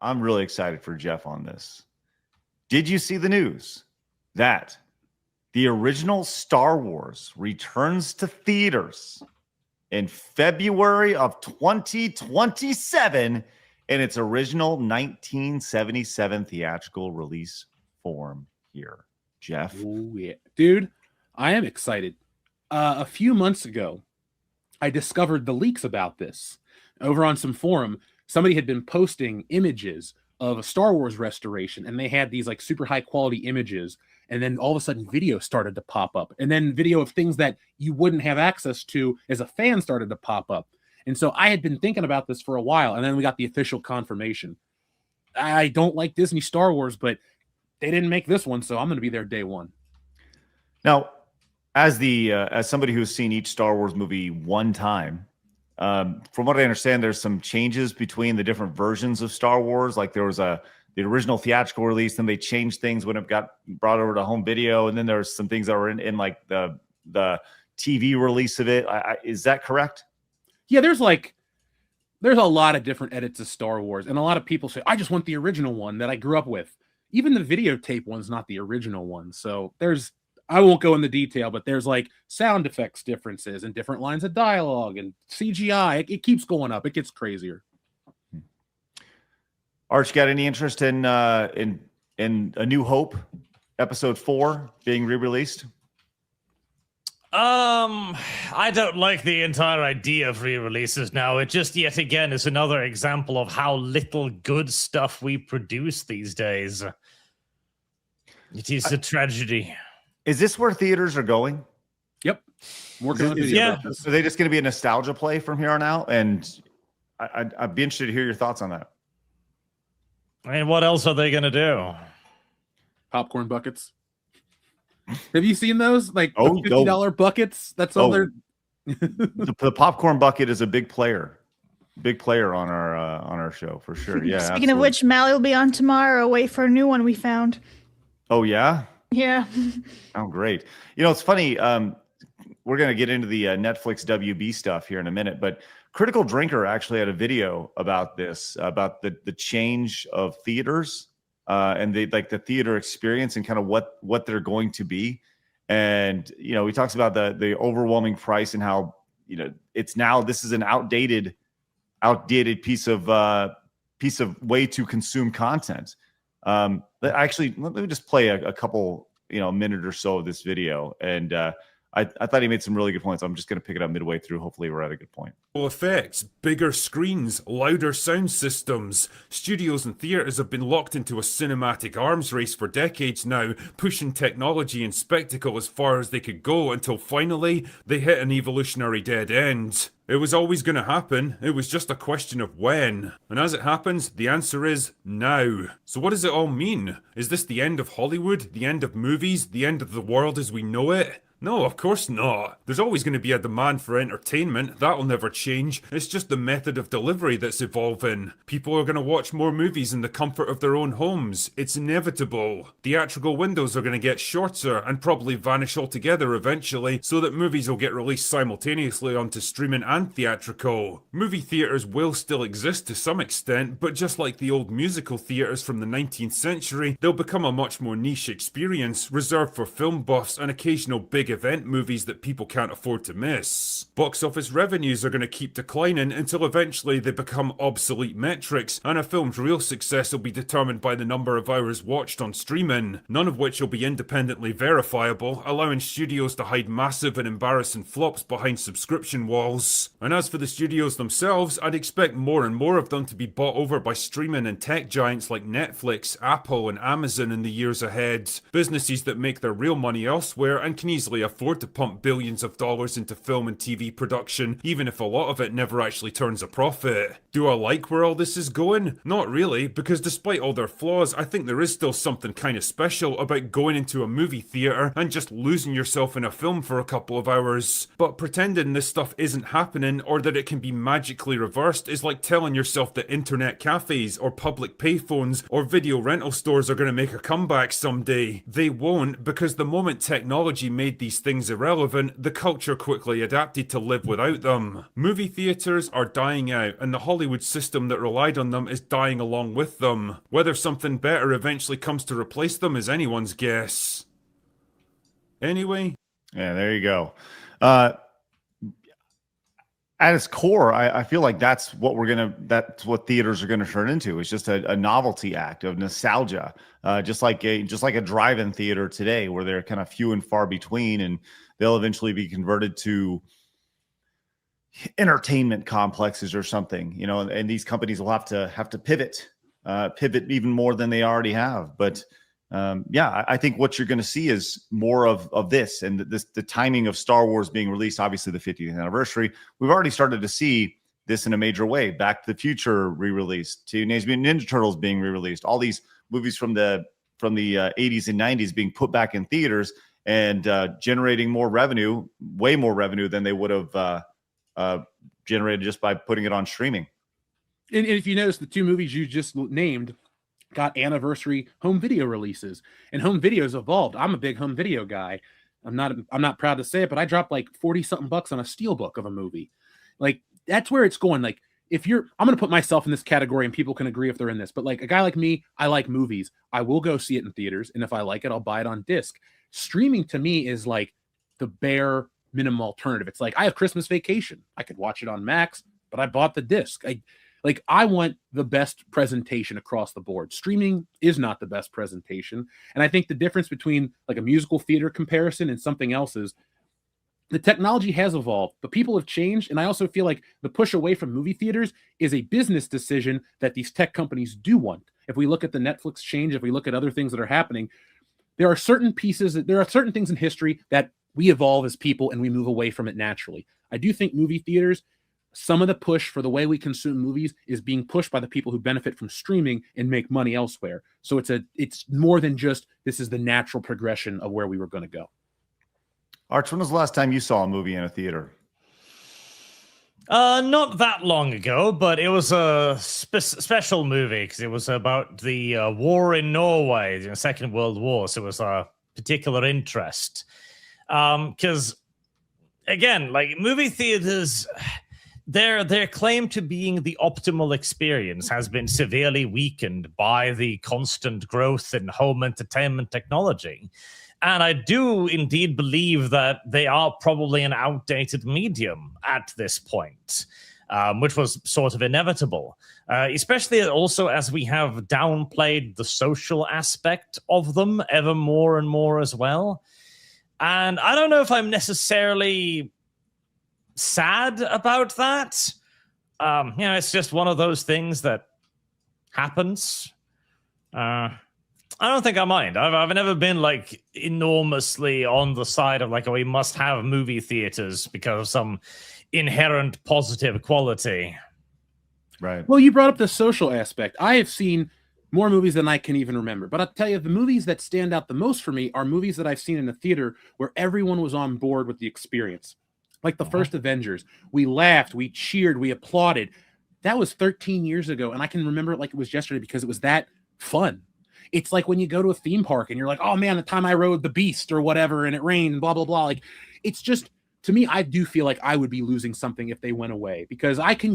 I'm really excited for Jeff on this. Did you see the news that the original Star Wars returns to theaters in February of 2027 in its original 1977 theatrical release form here? Jeff? Oh, yeah. Dude, I am excited. A few months ago, I discovered the leaks about this. Over on some forum, somebody had been posting images of a Star Wars restoration, and they had these like super high quality images, and then all of a sudden video started to pop up, and then video of things that you wouldn't have access to as a fan started to pop up. And so I had been thinking about this for a while, and then we got the official confirmation. I don't like Disney Star Wars, but they didn't make this one, so I'm going to be there day one. Now, as somebody who's seen each Star Wars movie one time, from what I understand, there's some changes between the different versions of Star Wars. Like there was the original theatrical release, then they changed things when it got brought over to home video, and then there's some things that were in like the TV release of it. Is that correct? Yeah, there's a lot of different edits of Star Wars, and a lot of people say, I just want the original one that I grew up with. Even the videotape one's not the original one. So I won't go into detail, but there's like sound effects differences and different lines of dialogue and CGI. It keeps going up. It gets crazier. Arch, got any interest in A New Hope, Episode 4 being re-released? I don't like the entire idea of re-releases now. It just yet again is another example of how little good stuff we produce these days. It is a tragedy. Is this where theaters are going? Yep. Working on video about this. Are they just going to be a nostalgia play from here on out? And I'd be interested to hear your thoughts on that. I mean, what else are they going to do? Popcorn buckets. Have you seen those? Like the $50 buckets? That's all they're... the popcorn bucket is a big player on our show for sure. Yeah. Speaking of which, Mally will be on tomorrow. Wait for a new one we found. Oh yeah. Yeah. Oh great. You know, it's funny. We're gonna get into the Netflix WB stuff here in a minute, but Critical Drinker actually had a video about this, about the change of theaters and the theater experience and kind of what they're going to be. And you know, he talks about the overwhelming price and how, you know, this is an outdated piece of way to consume content. Actually, let me just play a couple, a minute or so of this video. And I thought he made some really good points. I'm just going to pick it up midway through. Hopefully we're at a good point. Effects, bigger screens, louder sound systems. Studios and theatres have been locked into a cinematic arms race for decades now, pushing technology and spectacle as far as they could go until finally they hit an evolutionary dead end. It was always going to happen, it was just a question of when. And as it happens, the answer is now. So what does it all mean? Is this the end of Hollywood? The end of movies? The end of the world as we know it? No, of course not. There's always going to be a demand for entertainment. That'll never change. It's just the method of delivery that's evolving. People are going to watch more movies in the comfort of their own homes. It's inevitable. Theatrical windows are going to get shorter and probably vanish altogether eventually, so that movies will get released simultaneously onto streaming and theatrical. Movie theatres will still exist to some extent, but just like the old musical theatres from the 19th century, they'll become a much more niche experience, reserved for film buffs and occasional big event movies that people can't afford to miss. Box office revenues are going to keep declining until eventually they become obsolete metrics, and a film's real success will be determined by the number of hours watched on streaming, none of which will be independently verifiable, allowing studios to hide massive and embarrassing flops behind subscription walls. And as for the studios themselves, I'd expect more and more of them to be bought over by streaming and tech giants like Netflix, Apple, and Amazon in the years ahead. Businesses that make their real money elsewhere and can easily afford to pump billions of dollars into film and TV production, even if a lot of it never actually turns a profit. Do I like where all this is going? Not really, because despite all their flaws, I think there is still something kind of special about going into a movie theatre and just losing yourself in a film for a couple of hours. But pretending this stuff isn't happening or that it can be magically reversed is like telling yourself that internet cafes or public payphones or video rental stores are going to make a comeback someday. They won't, because the moment technology made these things irrelevant, the culture quickly adapted to live without them. Movies Movie theaters are dying out, and the Hollywood system that relied on them is dying along with them. Whether something better eventually comes to replace them is anyone's guess. Anyway. Yeah, there you go. At its core, I feel like that's what theaters are gonna turn into. It's just a novelty act of nostalgia, just like a drive-in theater today, where they're kind of few and far between, and they'll eventually be converted to entertainment complexes or something, and these companies will have to pivot even more than they already have. But I think what you're going to see is more of this, and the timing of Star Wars being released, obviously the 50th anniversary. We've already started to see this in a major way. Back to the Future re-released, Teenage Mutant Ninja Turtles being re-released, all these movies from the 80s and 90s being put back in theaters and generating more revenue, way more revenue than they would have generated just by putting it on streaming. And if you notice, the two movies you just named got anniversary home video releases, and home video's evolved. I'm a big home video guy. I'm not proud to say it, but I dropped like 40 something bucks on a steelbook of a movie. Like, that's where it's going. Like, I'm going to put myself in this category, and people can agree if they're in this, but like a guy like me, I like movies. I will go see it in theaters. And if I like it, I'll buy it on disc. Streaming to me is like the bare minimum alternative. It's like, I have Christmas Vacation. I could watch it on Max, but I bought the disc. I want the best presentation across the board. Streaming is not the best presentation. And I think the difference between like a musical theater comparison and something else is the technology has evolved, but people have changed. And I also feel like the push away from movie theaters is a business decision that these tech companies do want. If we look at the Netflix change, if we look at other things that are happening, there are certain things in history that we evolve as people and we move away from it naturally. I do think movie theaters, some of the push for the way we consume movies is being pushed by the people who benefit from streaming and make money elsewhere. So it's more than just, this is the natural progression of where we were going to go. Arch, when was the last time you saw a movie in a theater? Not that long ago, but it was a special movie because it was about the war in Norway, the Second World War. So it was a particular interest. Because, again, like movie theaters, their claim to being the optimal experience has been severely weakened by the constant growth in home entertainment technology. And I do indeed believe that they are probably an outdated medium at this point, which was sort of inevitable, especially also as we have downplayed the social aspect of them ever more and more as well. And I don't know if I'm necessarily sad about that. It's just one of those things that happens. I don't think I mind. I've never been like enormously on the side of like, oh, we must have movie theaters because of some inherent positive quality. Right. Well, you brought up the social aspect. I have seen more movies than I can even remember. But I'll tell you, the movies that stand out the most for me are movies that I've seen in a theater where everyone was on board with the experience. Like the first Avengers. We laughed, we cheered, we applauded. That was 13 years ago, and I can remember it like it was yesterday because it was that fun. It's like when you go to a theme park and you're like, oh man, the time I rode the Beast or whatever and it rained and blah, blah, blah. Like, it's just, to me, I do feel like I would be losing something if they went away because I got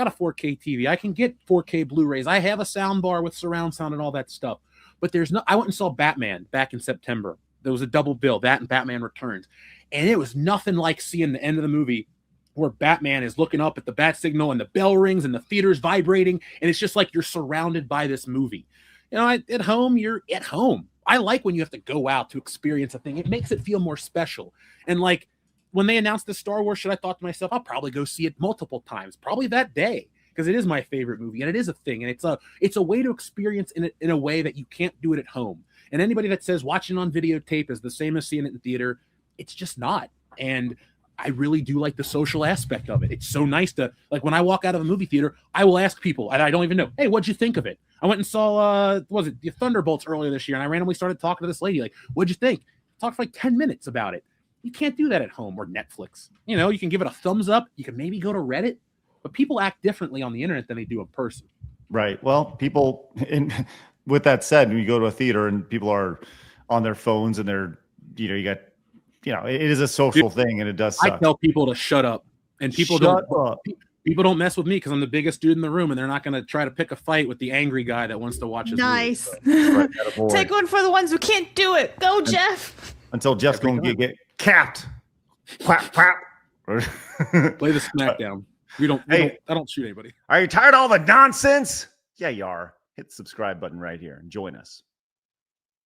a 4K TV. I can get 4K Blu-rays. I have a sound bar with surround sound and all that stuff. But I went and saw Batman back in September. There was a double bill, that and Batman Returns. And it was nothing like seeing the end of the movie where Batman is looking up at the bat signal and the bell rings and the theater's vibrating. And it's just like you're surrounded by this movie. At home, you're at home. I like when you have to go out to experience a thing. It makes it feel more special. And like when they announced the Star Wars shit, I thought to myself, I'll probably go see it multiple times, probably that day, because it is my favorite movie and it is a thing. And it's a way to experience it in a way that you can't do it at home. And anybody that says watching on videotape is the same as seeing it in theater, it's just not. And I really do like the social aspect of it. It's so nice to, like, when I walk out of a movie theater, I will ask people, and I don't even know, hey, what'd you think of it? I went and saw, the Thunderbolts earlier this year, and I randomly started talking to this lady, like, what'd you think? Talked for like 10 minutes about it. You can't do that at home or Netflix. You can give it a thumbs up. You can maybe go to Reddit, but people act differently on the internet than they do in person. Right. Well, with that said, when you go to a theater and people are on their phones and they're, it is a social thing and it does suck. I tell people to shut up. And people Shut don't up. people don't mess with me because I'm the biggest dude in the room, and they're not going to try to pick a fight with the angry guy that wants to watch his Nice. Right, attaboy. Take one for the ones who can't do it. Go, Jeff. Until Jeff's Every going to time. get capped. Quack, quack. Play the smackdown. I don't shoot anybody. Are you tired of all the nonsense? Yeah, you are. Hit the subscribe button right here and join us.